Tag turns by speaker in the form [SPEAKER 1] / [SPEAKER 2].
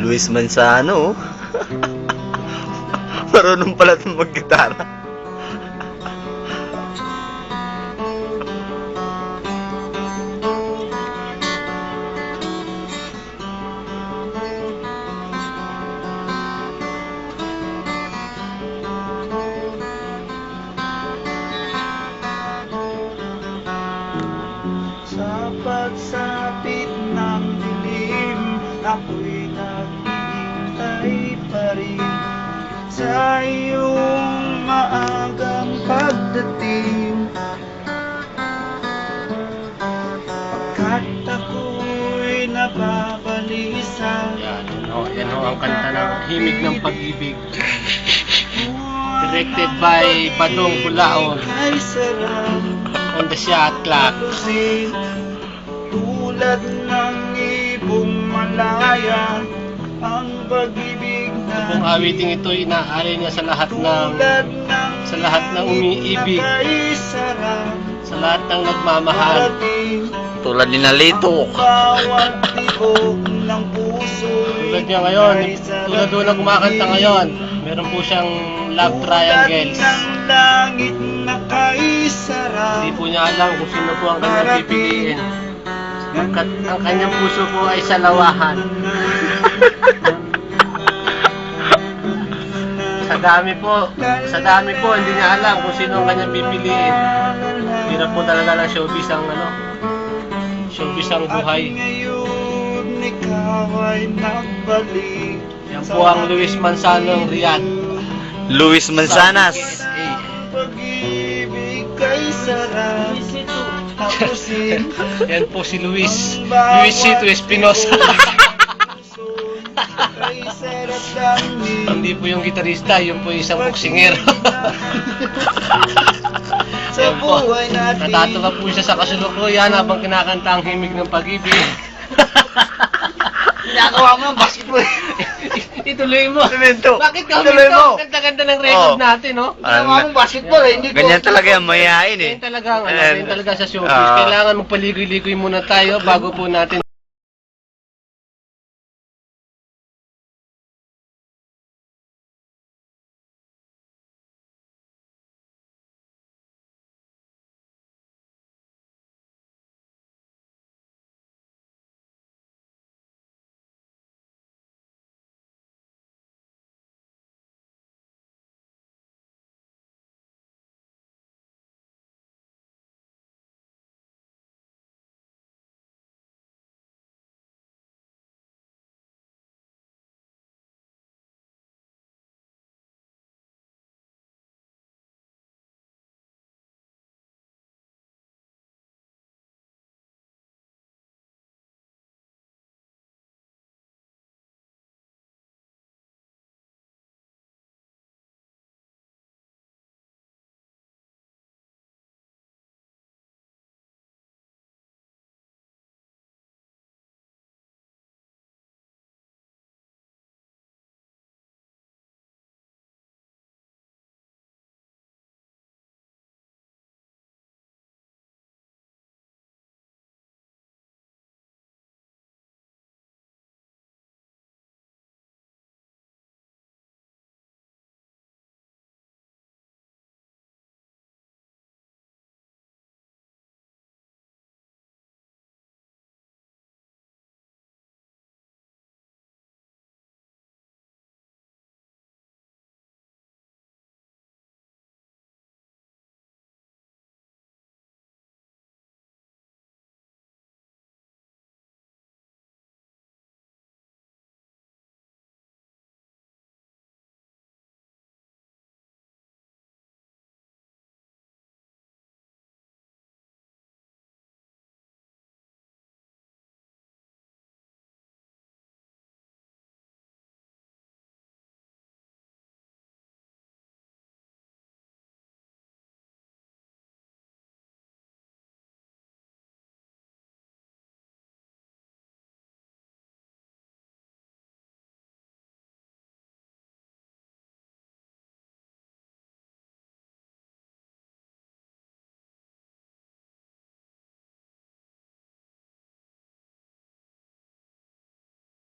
[SPEAKER 1] Luis Manzano. Marunong pala itong mag-gitara.
[SPEAKER 2] Sa pagsapit ng dilim, ako'y naghihintay pa rin sa iyong maagang pagdating. Pagkat ako'y nababalisa.
[SPEAKER 3] Yan ho ang kanta ng Himig ng Pag-ibig. Directed by Badong Bulaon
[SPEAKER 2] Ay sarap
[SPEAKER 3] on the shot clock.
[SPEAKER 2] tapusin, tulad ng ibong malaya ang pag-ibig
[SPEAKER 3] Kung
[SPEAKER 2] na
[SPEAKER 3] awiting ito inaari niya sa lahat ng umiibig, sa lahat ng nagmamahal.
[SPEAKER 1] Tulad ni Nalito.
[SPEAKER 2] Bawat tibok ng puso.
[SPEAKER 3] Tulad niya ngayon, tulad doon na kumakanta ngayon, meron po siyang love triangles.
[SPEAKER 2] Ng langit na kaisara.
[SPEAKER 3] Hindi po niya alam kung sino po ang kanyang pipiliin. Pagkat ang kanyang puso po ay salawahan. Sa dami po, hindi niya alam kung sino ang kanyang pipiliin. Hirap po talaga ng showbiz ang buhay.
[SPEAKER 2] Ngayon ikaw ay nagbalik.
[SPEAKER 3] Yan po ang Luis Manzano ng Riyadh.
[SPEAKER 1] Luis Manzanas.
[SPEAKER 2] Pag-ibig kay sarap. Tapusin.
[SPEAKER 3] Yan po si Luisito Espinosa.
[SPEAKER 2] Kay sarap langit.
[SPEAKER 3] Hindi po yung gitarista, yun po yung isang boksingero.
[SPEAKER 2] Sa buhay natin.
[SPEAKER 3] Natatawa po siya sa kasalukuyan habang kinakanta ang Himig ng Pag-ibig.
[SPEAKER 2] Ginagawa mo ang basketball.
[SPEAKER 3] Ituloy mo.
[SPEAKER 1] Semento.
[SPEAKER 3] Bakit ka
[SPEAKER 1] Ituloy
[SPEAKER 3] huminto?
[SPEAKER 1] mo.
[SPEAKER 3] Ganda-ganda ng record
[SPEAKER 1] Oh.
[SPEAKER 3] natin, no?
[SPEAKER 2] Ginagawa mo basketball eh. Hindi ko.
[SPEAKER 1] Ganyan talaga yung mayayain eh.
[SPEAKER 3] Ganyan talaga sa showbiz. Kailangan magpaligoy-ligoy muna tayo bago po natin